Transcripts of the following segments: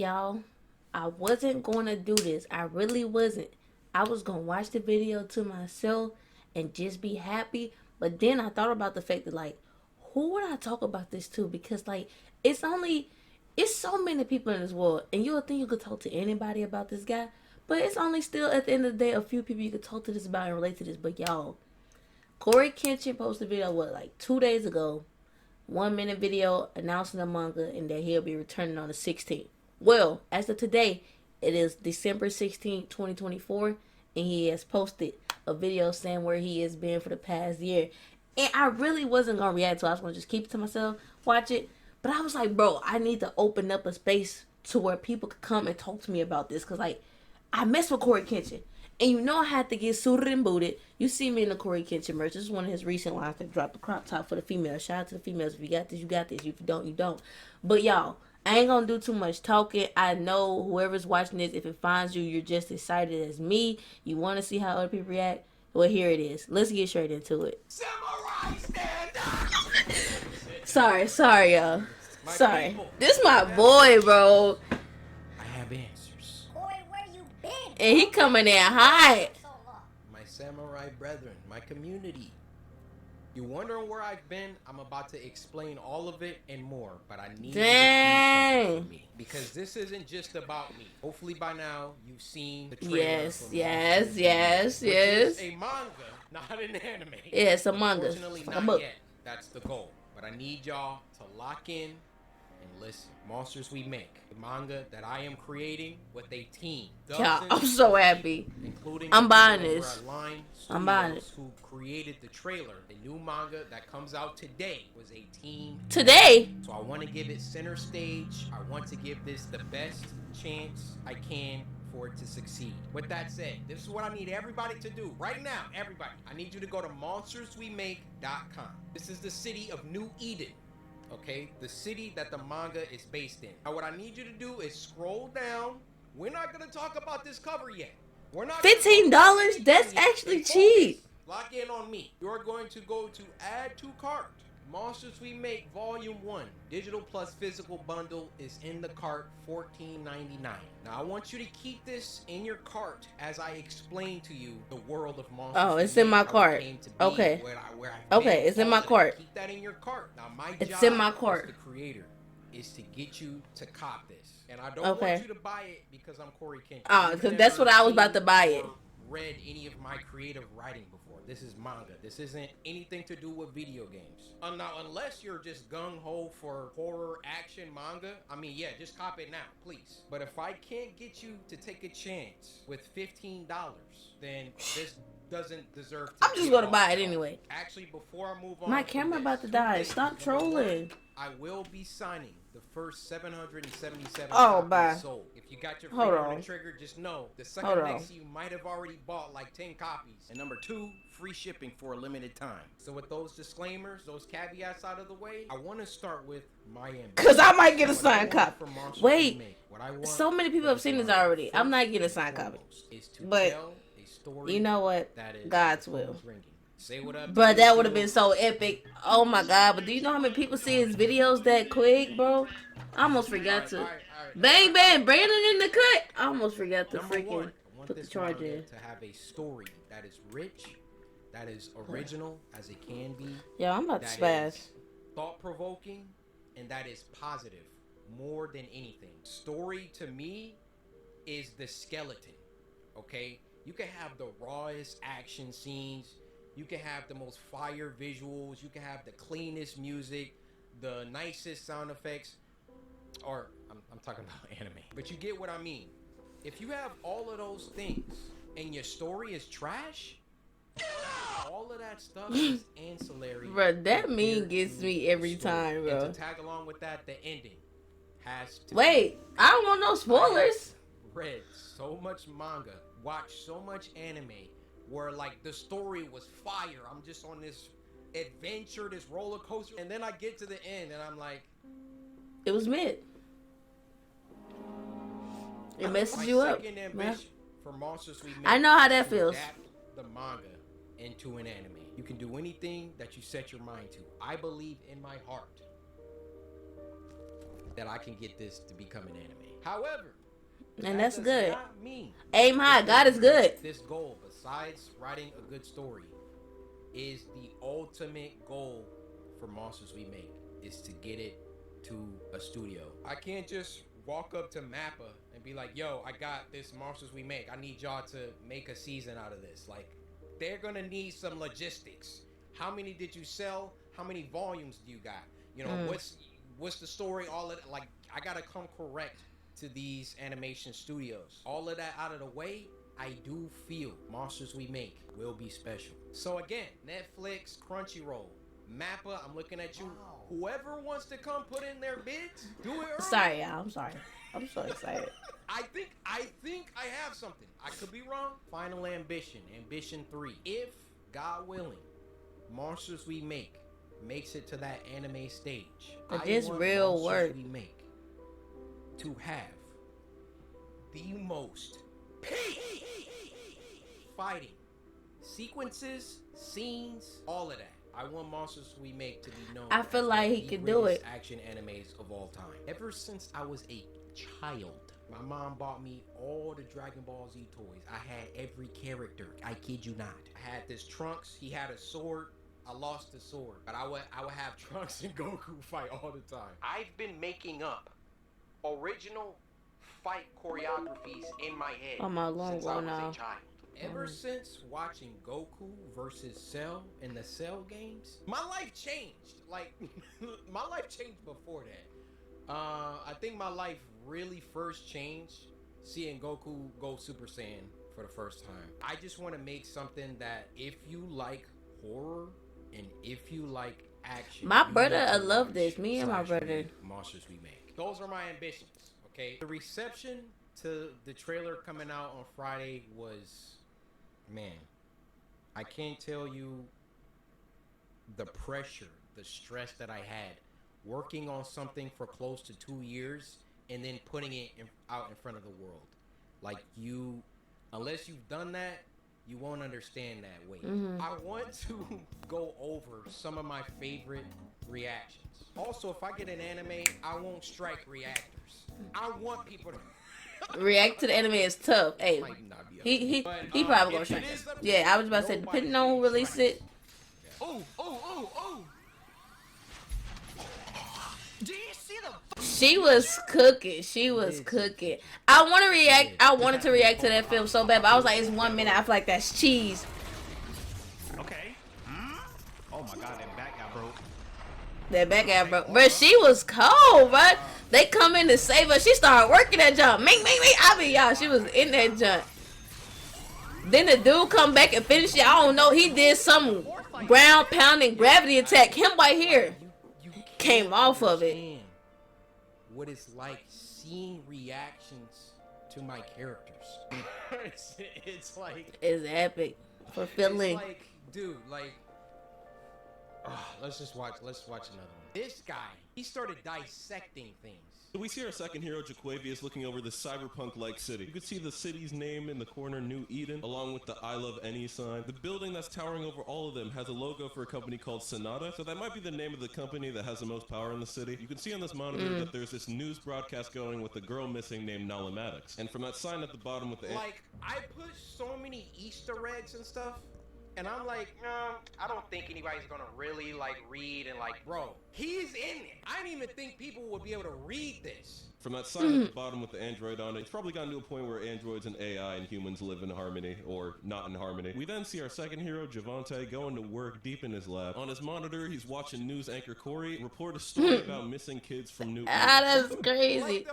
Y'all, I wasn't going to do this. I really wasn't. I was going to watch the video to myself and just be happy. But then I thought about the fact that, like, who would I talk about this to? Because, like, it's so many people in this world. And you would think you could talk to anybody about this guy. But it's only still, at the end of the day, a few people you could talk to this about and relate to this. But, y'all, Coryxkenshin posted a video, like 2 days ago. 1 minute video announcing the manga and that he'll be returning on the 16th. Well, as of today, it is December 16th, 2024, and he has posted a video saying where he has been for the past year. And I really wasn't going to react to it. I was going to just keep it to myself, watch it. But I was like, bro, I need to open up a space to where people could come and talk to me about this. Because, like, I mess with Coryxkenshin. And you know I had to get suited and booted. You see me in the Coryxkenshin merch. This is one of his recent lines that dropped the crop top for the females. Shout out to the females. If you got this, you got this. If you don't, you don't. But y'all, I ain't gonna do too much talking. I know whoever's watching this, if it finds you, you're just excited as me. You want to see how other people react. Well, here it is. Let's get straight into it. Samurai stand up! Sorry, y'all. Sorry. This my boy, bro. I have answers. Cory, where you been? And he coming in hot. So long. My samurai brethren, my community. You wondering where I've been? I'm about to explain all of it and more, but I need you to do something for me. Because this isn't just about me. Hopefully by now you've seen the trailer. Yes. Which is a manga, not an anime. Yeah, it's a manga. Unfortunately, It's like a not book. yet. That's the goal. But I need y'all to lock in and listen. Monsters We Make, the manga that I am creating with a team. Yeah, I'm so happy. Including I'm buying over this. at Line I'm buying it. Studios, who created the trailer. The new manga that comes out today was a team. Today? So I want to give it center stage. I want to give this the best chance I can for it to succeed. With that said, this is what I need everybody to do right now. Everybody, I need you to go to monsterswemake.com. This is the city of New Eden. Okay, the city that the manga is based in. Now, what I need you to do is scroll down. We're not gonna talk about this cover yet. We're not. $15? That's actually cheap. Lock in on me. You're going to go to add to cart. Monsters We Make Volume 1, digital plus physical bundle is in the cart, $14.99. Now I want you to keep this in your cart as I explain to you the world of Monsters. Oh, it's in my cart. Okay. Okay, it's in my cart. Keep that in your cart. Now my It's job in my as cart. the creator is to get you to cop this. And I don't want you to buy it because I'm Coryxkenshin. Oh, because that's what I was about to buy it. Read any of my creative writing before. This is manga. This isn't anything to do with video games. Now, unless you're just gung-ho for horror action manga, I mean, yeah, just cop it now, please. But if I can't get you to take a chance with $15, then this doesn't deserve to I'm just gonna buy it anyway. Actually, before I move on, My camera about to die. Stop trolling. I will be signing the first 777 Oh, copies bye. sold. If you got your Hold finger on on. the trigger, just know the Hold second on. next to you might have already bought like 10 copies. And number 2, free shipping for a limited time. So with those disclaimers, those caveats out of the way, I want to start with my ambition. Because I might get a What I signed want copy. from Monsters Wait. We Make, what I want So many people for have seen this manga, already. I'm not first getting a and signed copy. foremost, is to But tell a story you know what? that is God's phone's will. ringing. Say what up. But that would have been so epic. Oh my god. But do you know how many people see his videos that quick, bro? I almost forgot to. Bang, bang. Brandon in the cut. I almost forgot to Number one, freaking I want put the this charge manga in. to have a story that is rich, that is original as it can be, Yeah, I'm about to that spaz. is thought-provoking, and that is positive more than anything. Story to me is the skeleton, okay? You can have the rawest action scenes, you can have the most fire visuals, you can have the cleanest music, the nicest sound effects, or I'm talking about anime, but you get what I mean. If you have all of those things and your story is trash, all of that stuff is ancillary. Bro, that meme compared gets to me the every story. time, And bro. to tag along with that, the ending has to Wait, I don't want no spoilers. read so much manga, watched so much anime where like the story was fire. I'm just on this adventure, this roller coaster, and then I get to the end and I'm like, It was mid. It messes my you up. second man. ambition for Monsters We Make I know how that is to feels. adapt the manga into an anime. You can do anything that you set your mind to. I believe in my heart that I can get this to become an anime. However, And that that's does good. not mean Aim high. God is good. this goal, besides writing a good story, is the ultimate goal for Monsters We Make, is to get it to a studio. I can't just walk up to Mappa and be like, yo, I got this Monsters We Make. I need y'all to make a season out of this. Like, they're gonna need some logistics. How many did you sell? How many volumes do you got? You know, what's the story? All of that. Like, I gotta come correct to these animation studios. All of that out of the way, I do feel Monsters We Make will be special. So again, Netflix, Crunchyroll, Mappa, I'm looking at you. Wow. Whoever wants to come put in their bids, do it early. Sorry, y'all. I'm sorry. I'm so excited. I think I have something. I could be wrong. Final Ambition, Ambition 3. If, God willing, Monsters We Make makes it to that anime stage, But this real Monsters work. We Make to have the most peak fighting sequences, scenes, all of that. I want Monsters We Make to be known. I feel like he could do it. Action animes of all time. Ever since I was a child, my mom bought me all the Dragon Ball Z toys. I had every character. I kid you not. I had this Trunks. He had a sword. I lost the sword, but I would have Trunks and Goku fight all the time. I've been making up original fight choreographies in my head I'm a long since I was now. a child. Ever since watching Goku versus Cell in the Cell games, my life changed. Like, my life changed before that. I think my life really first changed seeing Goku go Super Saiyan for the first time. I just want to make something that if you like horror and if you like action, My brother, I love this. Me and my brother. Monsters We Make. Those are my ambitions. Okay. The reception to the trailer coming out on Friday was, man, I can't tell you the pressure, the stress that I had working on something for close to 2 years and then putting it out in front of the world. Like, you, unless you've done that, you won't understand that weight. I want to go over some of my favorite reactions. Also, if I get an anime, I won't strike reactors. I want people to React to the anime is tough. Hey, he probably gonna strike us. Yeah, I was about to say, depending on who released it. Oh. Do you see the? She was cooking. She was cooking. I want to react. I wanted to react to that film so bad, but I was like, it's 1 minute. I feel like that's cheese. Okay. Oh my God, that back got broke. That back out, bro. Bro, she was cold, bro. They come in to save her. She started working that jump. Ming. I mean, y'all, she was in that jump. Then the dude come back and finish it. I don't know. He did some ground pounding gravity attack. Him right here came off of it. What it's like seeing reactions to my characters. it's like It's epic. Fulfilling. It's like, dude, like, let's watch another one. This guy, he started dissecting things. So we see our second hero, 𝔾𝕃𝔼𝔼, looking over this cyberpunk-like city. You can see the city's name in the corner, New Eden, along with the I Love Any sign. The building that's towering over all of them has a logo for a company called Sonata, so that might be the name of the company that has the most power in the city. You can see on this monitor that there's this news broadcast going with a girl missing named 𝔾𝕼𝔼𝔼. And from that sign at the bottom with the... Like, I put so many Easter eggs and stuff, and I'm like, I don't think anybody's gonna really, like, read and, like, bro, he's in it. I didn't even think people would be able to read this. From that sign at the bottom with the android on it, it's probably gotten to a point where androids and AI and humans live in harmony, or not in harmony. We then see our second hero, Javante, going to work deep in his lab. On his monitor, he's watching news anchor Cory report a story about missing kids from New Eden. That's crazy.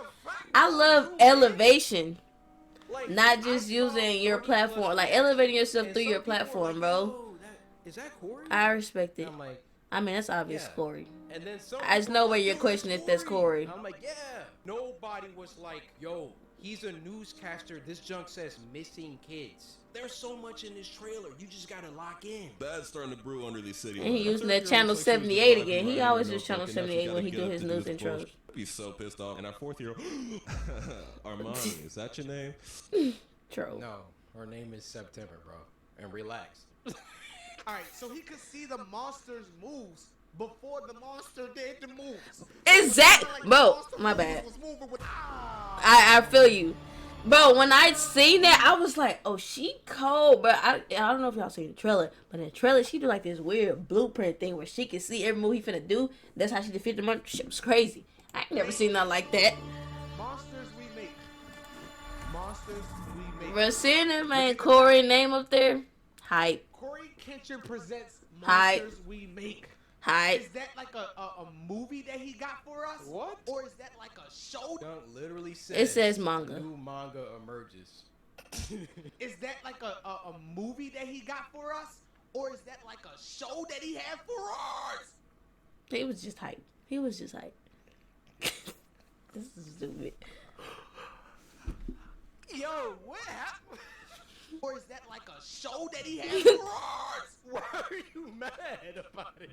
I love elevation. Like, Not just using your platform, like elevating yourself through your platform, bro. Is that Cory? I respect it. I'm like, I mean, that's obvious, yeah. Cory. And then I just know where your question if that's Cory. I'm like, yeah. Nobody was like, yo, he's a newscaster. This junk says missing kids. There's so much in this trailer. You just gotta lock in. Bad's starting to brew under these city. And he lights. using that channel 78 again. He always use channel 78 when he do his news intros. He's so pissed off. And our fourth hero, Armani, is that your name? Troll. No, her name is September, bro. And relax. All right, so he could see the monster's moves before the monster did the moves. Exactly, Like bro. My bad. I feel you, bro. When I seen that, I was like, "Oh, she cold." But I don't know if y'all seen the trailer, but in the trailer, she do like this weird blueprint thing where she can see every move he finna do. That's how she defeated the monster. Shit was crazy. I ain't never seen nothing like that. Monsters we make. Monsters we make. Bro, seeing that man Cory name up there, hype, Coryxkenshin presents Hype. Monsters We Make. hype. Is that like a movie that he got for us? What? Or is that like a show? Dunk literally says It says manga. A new manga emerges. Is that like a movie that he got for us? Or is that like a show that he had for us? He was just hype. He was just hype. This is stupid. Yo, what happened? Or is that like a show that he had for us? Why are you mad about it?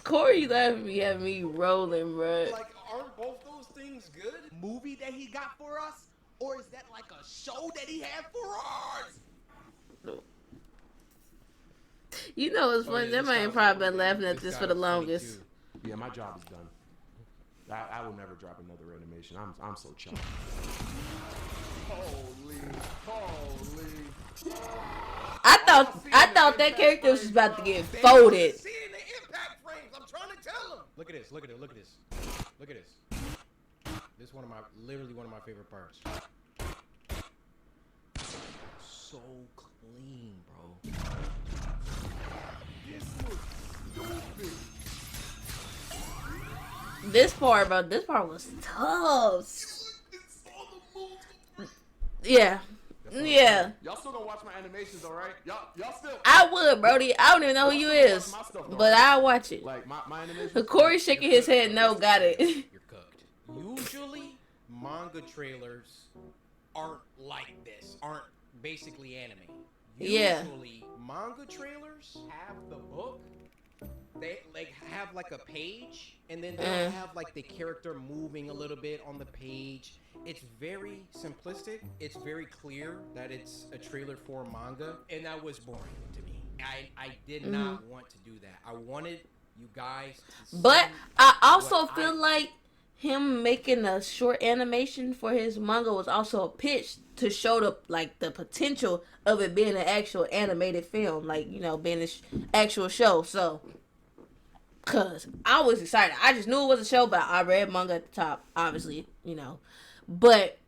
Cory laughing at me rolling, bro. Like, aren't both those things good? Movie that he got for us? Or is that like a show that he had for us? You know what's funny? That man probably been laughing at this for the longest. Yeah, my job is done. I will never drop another animation. I'm so chuffed. Holy. I thought that character was about to get folded. Seeing the impact frames, I'm trying to tell him. Look at this. Look at this. This is literally one of my favorite parts. So clean, bro. This part was tough. Yeah. Y'all still gonna watch my animations, all right? Y'all still. I would, Brody. I don't even know who you is, but I'll watch it. Like my animations. Corey shaking his head. No, got it. You're cooked. Usually, manga trailers aren't like this. Aren't basically anime. Yeah. Usually, manga trailers have the book. They like have like a page, and then they'll have like the character moving a little bit on the page. It's very simplistic. It's very clear that it's a trailer for manga, and that was boring to me. I did not want to do that. I wanted you guys to see. But I also feel like him making a short animation for his manga was also a pitch to show the potential of it being an actual animated film, like, you know, being an actual show. So, cause I was excited. I just knew it was a show, but I read manga at the top, obviously, you know. But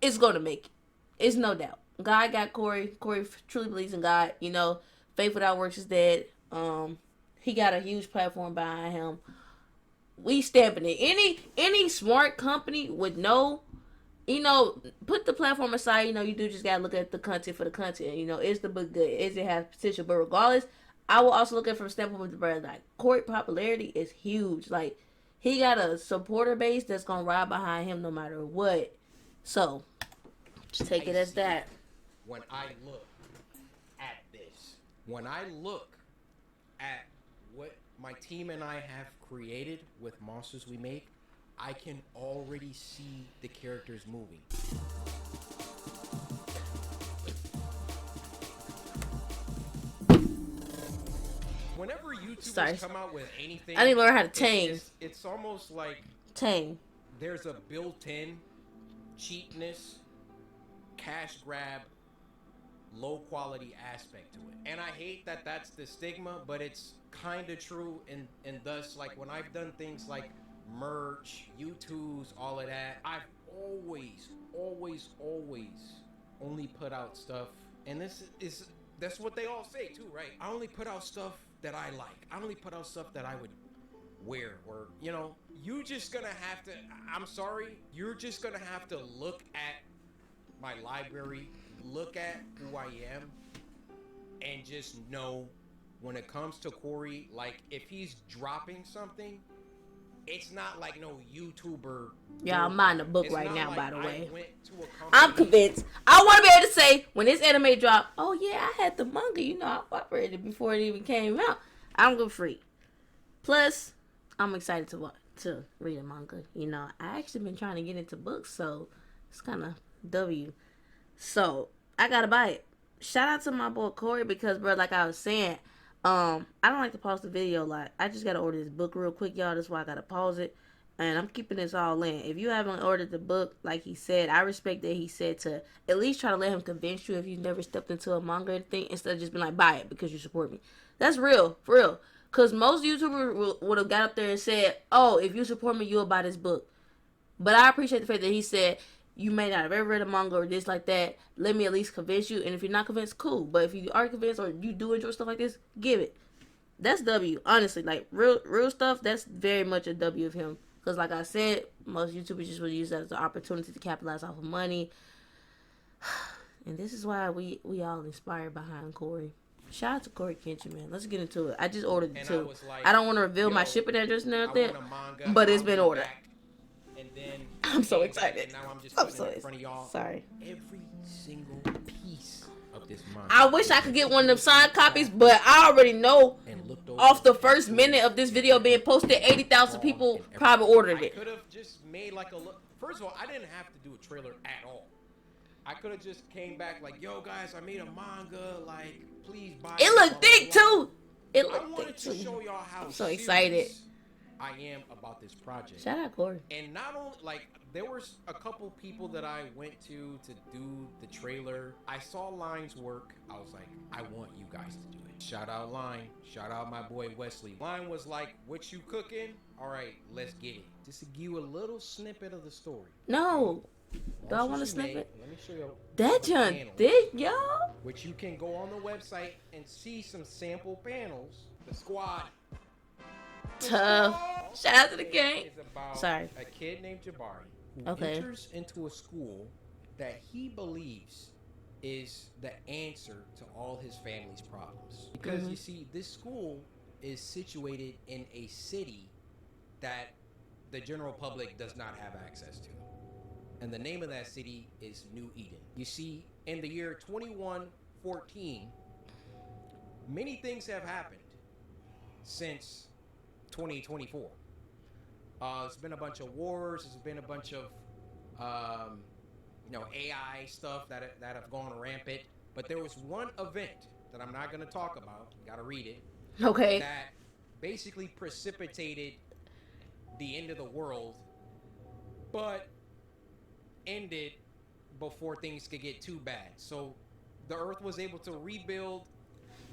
it's gonna make it. It's no doubt. God got Cory. Cory truly believes in God. You know, faith without works is dead. He got a huge platform behind him. We stamping it. Any smart company would know, you know, put the platform aside. You know, you do just gotta look at the content for the content. You know, is the book good? Is it have potential? But regardless, I will also look at it from a standpoint of the brand. Like, Cory popularity is huge. Like, he got a supporter base that's gonna ride behind him no matter what. So, just take it as that. When I look at this, when I look at what my team and I have created with Monsters We Make, I can already see the characters moving. Whenever YouTubers come out with anything, I need to learn how to tame. It's almost like there's a built-in cheapness, cash grab, low quality aspect to it. And I hate that that's the stigma, but it's kind of true. And thus, like, when I've done things like merch, YouTubes, all of that, I've always only put out stuff. And that's what they all say too, right? I only put out stuff that I like. I only put out stuff that I would wear, or, you know, you're just gonna have to, I'm sorry, you're just gonna have to look at my library, look at who I am, and just know when it comes to Cory, like, if he's dropping something, it's not like no YouTuber. Yeah, I'm buying the book right now, like by the way. I'm convinced. I want to be able to say, when this anime drop, oh yeah, I had the manga, you know, I read it before it even came out. I'm good free. Plus, I'm excited to read a manga. You know, I actually been trying to get into books, so it's kind of W. So, I gotta buy it. Shout out to my boy Cory, because, bro, like I was saying, I don't like to pause the video a lot. I just gotta order this book real quick, y'all. That's why I gotta pause it. And I'm keeping this all in. If you haven't ordered the book, like he said, I respect that he said to at least try to let him convince you if you've never stepped into a manga or anything, instead of just being like, buy it because you support me. That's real, for real. Because most YouTubers would have got up there and said, oh, if you support me, you'll buy this book. But I appreciate the fact that he said, you may not have ever read a manga or this like that. Let me at least convince you. And if you're not convinced, cool. But if you are convinced or you do enjoy stuff like this, give it. That's W. Honestly, like real stuff, that's very much a W of him. Because like I said, most YouTubers just would use that as an opportunity to capitalize off of money. And this is why we all inspired behind Cory. Shout out to Coryxkenshin, man. Let's get into it. I just ordered it too. I don't want to reveal my shipping address and everything, but it's been ordered. And then I'm so excited. And now I'm just I'm so in front of y'all. Sorry. Every single piece of this manga. I wish I could get one of them signed copies, but I already know off the first minute of this video being posted, 80,000 people probably ordered it. I could have just made like a look. First of all, I didn't have to do a trailer at all. I could have just came back like, yo guys, I made a manga, like please buy it. It looked thick too. It I looked wanted thick to too. show y'all how I'm so excited. I am about this project. Shout out Cory. And not only, like, there was a couple people that I went to do the trailer. I saw Line's work. I was like, I want you guys to do it. Shout out Line. Shout out my boy Wesley. Line was like, what you cooking? All right, let's get it. Just to give you a little snippet of the story. No. Do I want to She snip made- it? Let me show you. That some junk panels, thick, y'all. which you can go on the website and see some sample panels. The squad. Tough. Shout out to the gang. Is about Sorry. a kid named Jabari who Okay. enters into a school that he believes is the answer to all his family's problems. Because you see, this school is situated in a city that the general public does not have access to. And the name of that city is New Eden. You see, in the year 2114, many things have happened since 2024. It's been a bunch of wars. There's been a bunch of, AI stuff that have gone rampant. But there was one event that I'm not going to talk about. You got to read it. Okay. That basically precipitated the end of the world, but ended before things could get too bad. So the Earth was able to rebuild,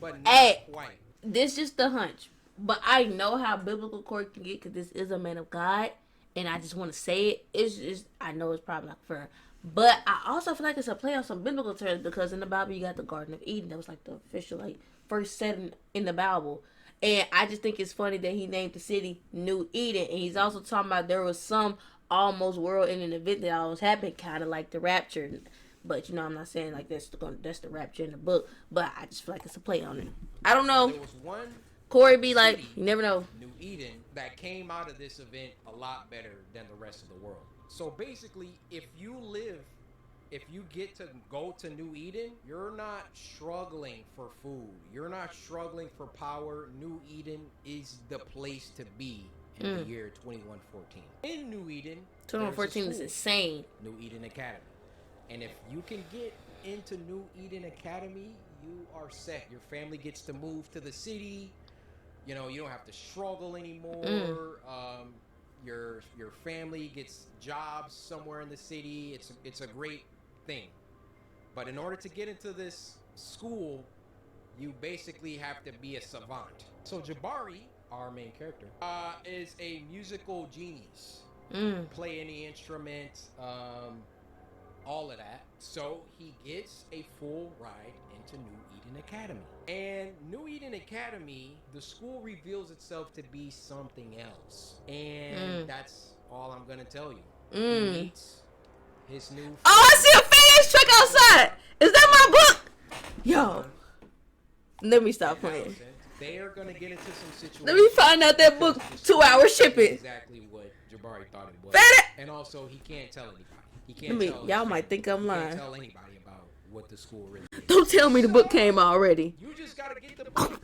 but not quite. This just the hunch. But I know how biblical Cory can get because this is a man of God. And I just want to say it. It's just, I know it's probably not fair. But I also feel like it's a play on some biblical terms because in the Bible you got the Garden of Eden. That was like the official, like, first setting in the Bible. And I just think it's funny that he named the city New Eden. And he's also talking about there was some almost world in an event that almost happened, kind of like the rapture. But, I'm not saying like that's the rapture in the book. But I just feel like it's a play on it. I don't know. There was one Corey be like, you never know. New Eden that came out of this event a lot better than the rest of the world. So basically, if you get to go to New Eden, you're not struggling for food. You're not struggling for power. New Eden is the place to be in the year 2114. In New Eden, 2114 is insane. New Eden Academy. And if you can get into New Eden Academy, you are set. Your family gets to move to the city. You don't have to struggle anymore. Your family gets jobs somewhere in the city. It's a great thing. But in order to get into this school, you basically have to be a savant. So Jabari, our main character, is a musical genius. Play any instrument, all of that. So he gets a full ride into New Eden Academy. And New Eden Academy, the school reveals itself to be something else. And that's all I'm going to tell you. He meets his new friend. Oh, I see a fast truck outside. Is that my book? Yo. Let me stop playing. They are going to get into some situations. Let me find out that book 2-hour shipping. Exactly what Jabari thought it was. Fed it. And also, he can't tell anybody. He can't tell. Y'all might think I'm He lying. can't tell anybody about what the school really is. Don't tell me the book came already. You just gotta get the book.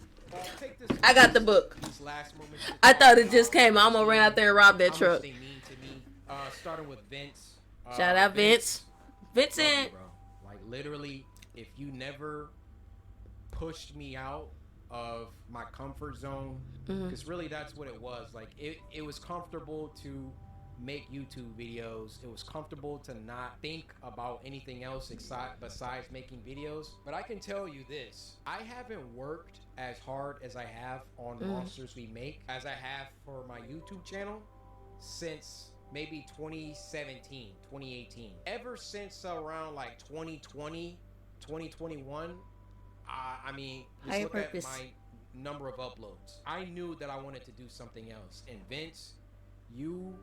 Take this. I got the book. These last moments. I thought it just came. I'm gonna run out there and rob that How truck. much they mean to me. Starting with Vince. Shout out Vince. Love you, Vincent. bro. Like literally, if you never pushed me out of my comfort zone, because really that's what it was. Like it was comfortable to make YouTube videos. It was comfortable to not think about anything else besides making videos. But I can tell you this, I haven't worked as hard as I have on Monsters We Make as I have for my YouTube channel since maybe 2017, 2018. Ever since around like 2020, 2021, I mean, just Higher look purpose. at my number of uploads. I knew that I wanted to do something else. And Vince, you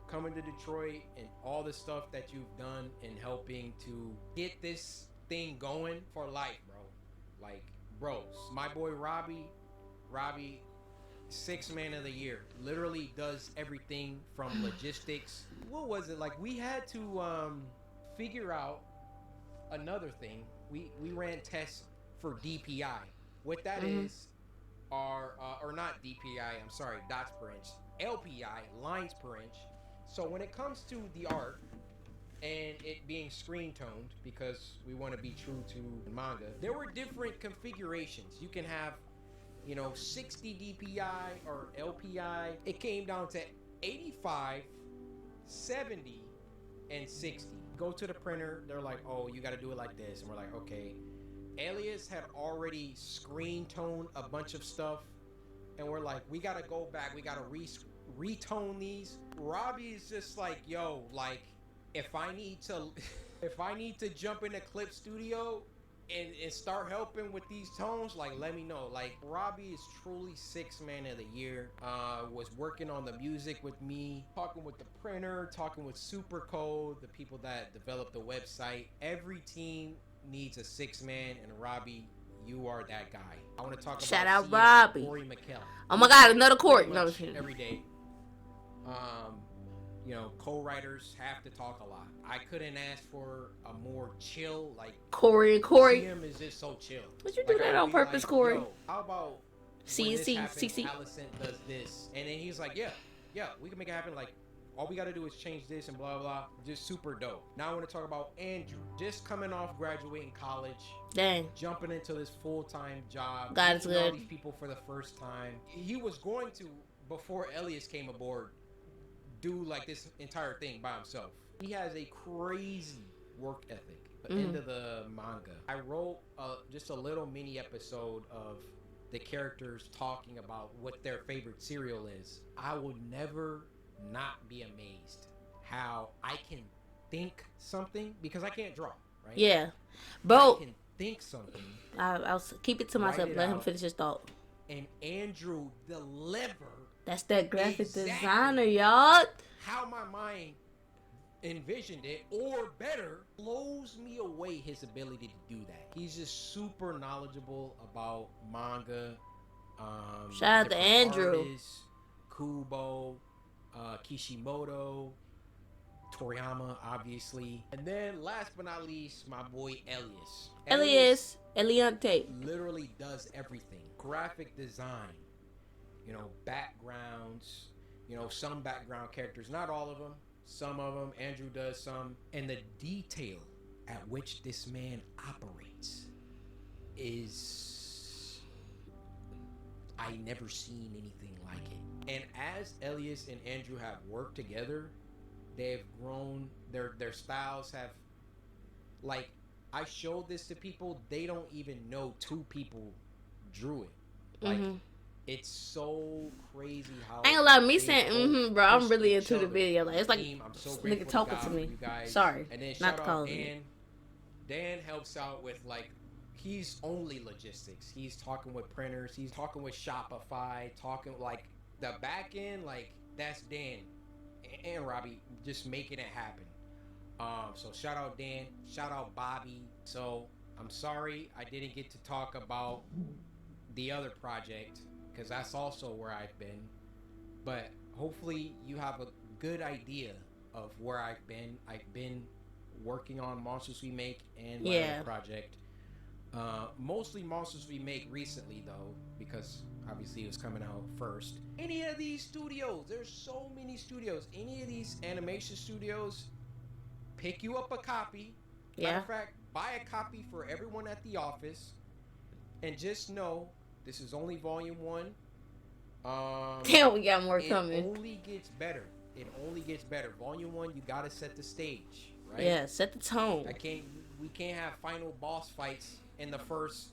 coming to Detroit and all the stuff that you've done in helping to get this thing going for life, bro. Like, bros. My boy Robbie, 6th man of the year, literally does everything from logistics. What was it? Like, we had to figure out another thing. We ran tests for DPI. What that is are, or not DPI, I'm sorry, dots per inch. LPI, lines per inch. So when it comes to the art and it being screen toned, because we want to be true to manga, there were different configurations. You can have, 60 DPI or LPI. It came down to 85, 70, and 60. Go to the printer, they're like, oh, you got to do it like this. And we're like, okay. Alias had already screen toned a bunch of stuff. And we're like, we got to go back. We got to retone these. Robbie is just like, yo, like, if I need to jump in a Clip Studio and start helping with these tones, like, let me know. Like, Robbie is truly 6th man of the year. Was working on the music with me, talking with the printer, talking with Supercode, the people that developed the website. Every team needs a 6th man, and Robbie, you are that guy. I want to talk Shout about out Robbie. 𝐾𝕃𝔼. Oh my God, another Cory. Pretty No, much every day. Co-writers have to talk a lot. I couldn't ask for a more chill, like, Cory and Cory. CM is just so chill. Would you do that on purpose, Cory? Yo, how about CNC, CC Allison does this, and then he's like, yeah, we can make it happen. Like, all we got to do is change this and blah blah. Just super dope. Now I want to talk about Andrew, just coming off graduating college. Dang. Jumping into this full-time job. God is meeting all good. these people for the first time. He was going to, before Elias came aboard, do like this entire thing by himself. He has a crazy work ethic. The end of the manga, I wrote just a little mini episode of the characters talking about what their favorite cereal is. I will never not be amazed how I can think something, because I can't draw, right? Yeah. Bro, I can think something. I'll keep it to myself. Write it Let him out. finish his thought. And Andrew deliver That's that graphic Exactly. designer, y'all. how my mind envisioned it, or better, blows me away his ability to do that. He's just super knowledgeable about manga. Shout out to different Andrew. artists, Kubo, Kishimoto, Toriyama, obviously. And then last but not least, my boy Elias. Eliante. Literally does everything. Graphic design, backgrounds, some background characters, not all of them, some of them. Andrew does some. And the detail at which this man operates is, I never seen anything like it. And as Elias and Andrew have worked together, they've grown, their styles have, like, I showed this to people, they don't even know 2 people drew it. Like, it's so crazy how I ain't gonna lie, me they saying, both bro, I'm push really each into the other. video. Like, it's like Team, I'm so this grateful nigga talking God to for me. you guys. Sorry, And then not shout to out call Dan. me. Dan helps out with, like, he's only logistics. He's talking with printers. He's talking with Shopify. Talking, like, the back end, like, that's Dan and Robbie just making it happen. So shout out Dan. Shout out Bobby. So I'm sorry I didn't get to talk about the other project, because that's also where I've been. But hopefully you have a good idea of where I've been. I've been working on Monsters We Make and my other project. Mostly Monsters We Make recently, though, because obviously it was coming out first. Any of these studios, there's so many studios. Any of these animation studios, pick you up a copy. Matter of fact, buy a copy for everyone at the office, and just know This is only volume 1. Damn, we got more It coming. only gets better. It only gets better. Volume 1, you gotta set the stage, right? Yeah, set the tone. We can't have final boss fights in the first,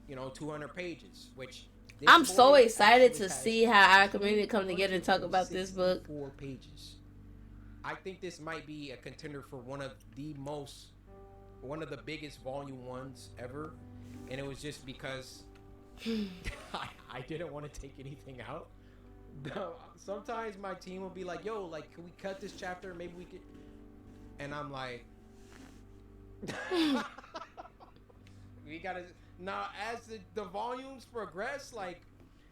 200 pages, which this I'm so boy excited actually to has see how our community come together and talk about this book. 4 pages. I think this might be a contender for one of the biggest volume 1s ever, and it was just because I didn't want to take anything out. Sometimes my team will be like, "Yo, like, can we cut this chapter? Maybe we could," and I'm like, "We gotta." Now, as the volumes progress, like,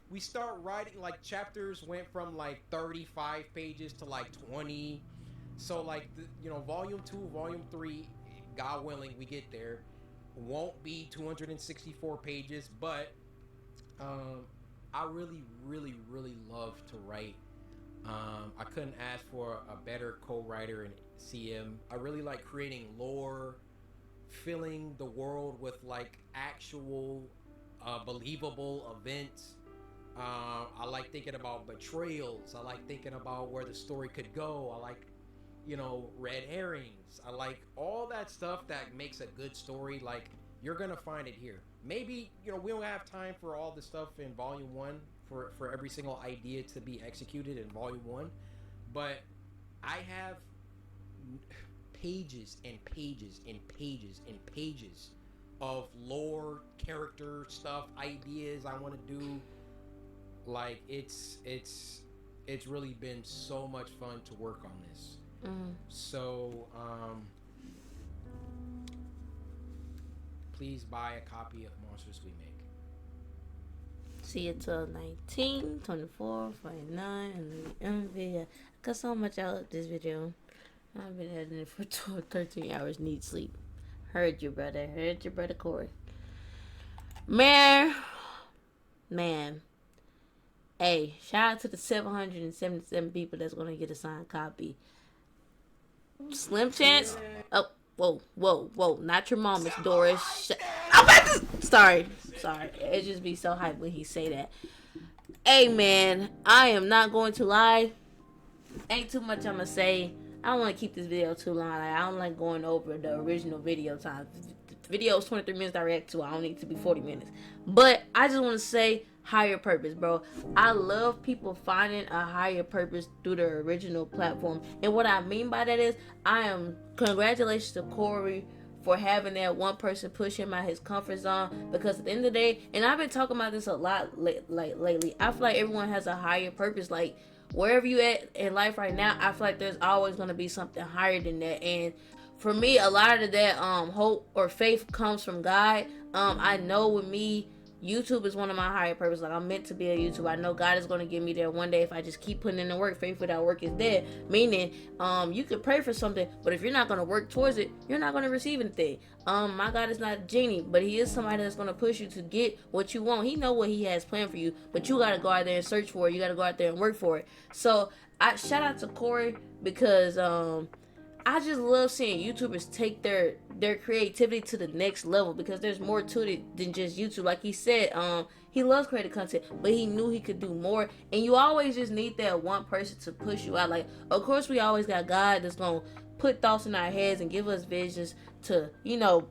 we start writing, like, chapters went from like 35 pages to like 20. So, like, volume 2, volume 3, God willing, we get there, won't be 264 pages, but I really, really, really love to write. I couldn't ask for a better co-writer in CM. I really like creating lore, filling the world with, like, actual believable events. I like thinking about betrayals. I like thinking about where the story could go. I like, red herrings. I like all that stuff that makes a good story. Like, you're gonna find it here. Maybe, we don't have time for all the stuff in volume 1 for every single idea to be executed in volume 1, but I have pages and pages and pages and pages of lore, character stuff, ideas I want to do. Like, it's really been so much fun to work on this. So please buy a copy of Monsters We Make. See you till 19, 24, 49, and the end video. I got so much out of this video. I've been editing it for 12, 13 hours. Need sleep. Heard you, brother. Heard your brother Cory. Man. Hey, shout out to the 777 people that's going to get a signed copy. Slim chance. Oh, whoa. Not your mama's, Doris. Sorry. It just be so hype when he say that. Hey, man, I am not going to lie. Ain't too much I'm going to say. I don't want to keep this video too long. I don't like going over the original video time. The video is 23 minutes direct to. I don't need it to be 40 minutes. But I just want to say higher purpose, bro. I love people finding a higher purpose through the original platform. And what I mean by that is, congratulations to Cory for having that one person push him out his comfort zone, because at the end of the day, and I've been talking about this a lot lately, I feel like everyone has a higher purpose. Like, wherever you at in life right now, I feel like there's always going to be something higher than that. And for me, a lot of that hope or faith comes from God. I know with me, YouTube is one of my higher purposes. Like, I'm meant to be a YouTuber. I know God is going to get me there one day if I just keep putting in the work. Faith without work is dead. Meaning, you can pray for something, but if you're not going to work towards it, you're not going to receive anything. My God is not a genie, but he is somebody that's going to push you to get what you want. He know what he has planned for you, but you got to go out there and search for it. You got to go out there and work for it. So, I shout out to Cory because, I just love seeing YouTubers take their creativity to the next level, because there's more to it than just YouTube. Like he said, he loves creating content, but he knew he could do more. And you always just need that one person to push you out. Like, of course, we always got God that's going to put thoughts in our heads and give us visions to,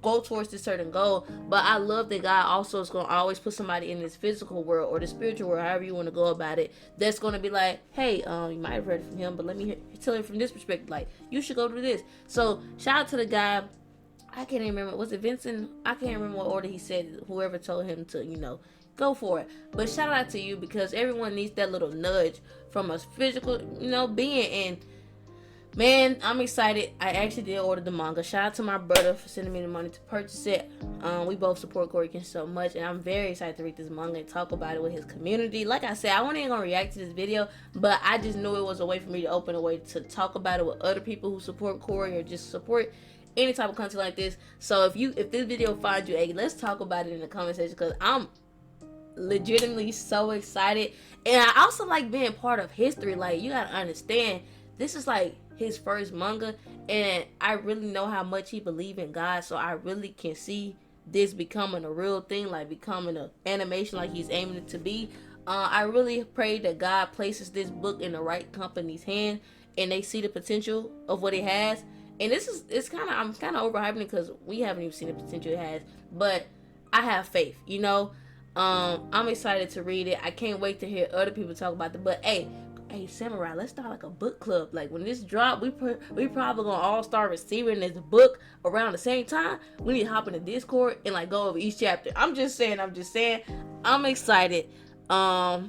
go towards this certain goal. But I love that God also is going to always put somebody in this physical world or the spiritual world, however you want to go about it, that's going to be like, hey, you might have heard it from him, but let me tell you from this perspective, like, you should go do this. So shout out to the guy. I can't even remember, was it Vincent? I can't remember what order he said, whoever told him to, go for it. But shout out to you, because everyone needs that little nudge from a physical, being. And man, I'm excited. I actually did order the manga. Shout out to my brother for sending me the money to purchase it. We both support Coryxkenshin so much, and I'm very excited to read this manga and talk about it with his community. Like I said, I wasn't even gonna react to this video, but I just knew it was a way for me to open a way to talk about it with other people who support Cory or just support any type of content like this. So if this video finds you, hey, let's talk about it in the comment section, because I'm legitimately so excited. And I also like being part of history. Like, you gotta understand, this is like his first manga, and I really know how much he believed in God, so I really can see this becoming a real thing, like becoming an animation like he's aiming it to be. I really pray that God places this book in the right company's hand and they see the potential of what it has. And I'm kind of overhyping it because we haven't even seen the potential it has, but I have faith, you know. I'm excited to read it. I can't wait to hear other people talk about it. But hey, Samurai, let's start like a book club. Like when this drop, we probably gonna all start receiving this book around the same time. We need to hop into Discord and like go over each chapter. I'm just saying. I'm excited. I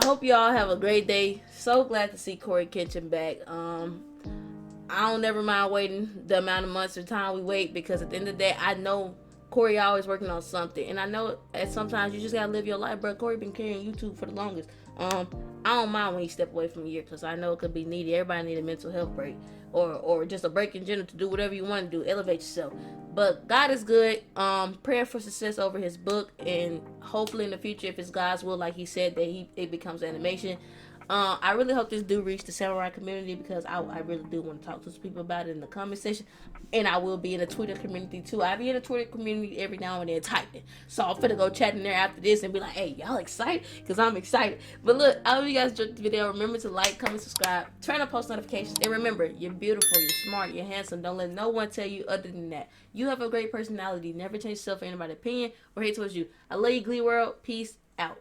hope y'all have a great day. So glad to see Coryxkenshin back. I don't never mind waiting the amount of months or time we wait, because at the end of the day, I know Cory always working on something, and I know that sometimes you just gotta live your life, bro. Cory been carrying YouTube for the longest. I don't mind when he step away from a year, because I know it could be needy. Everybody need a mental health break, or just a break in general to do whatever you want to do, elevate yourself. But God is good. Prayer for success over his book, and hopefully in the future, if it's God's will, like he said, that it becomes animation. I really hope this do reach the samurai community, because I really do want to talk to some people about it in the comment section. And I will be in the Twitter community too. I be in the Twitter community every now and then typing. So I'm finna go chat in there after this and be like, hey, y'all excited? Because I'm excited. But look, I hope you guys enjoyed the video. Remember to like, comment, subscribe, turn on post notifications. And remember, you're beautiful, you're smart, you're handsome. Don't let no one tell you other than that. You have a great personality. Never change yourself for anybody's opinion or hate towards you. I love you, Glee World. Peace out.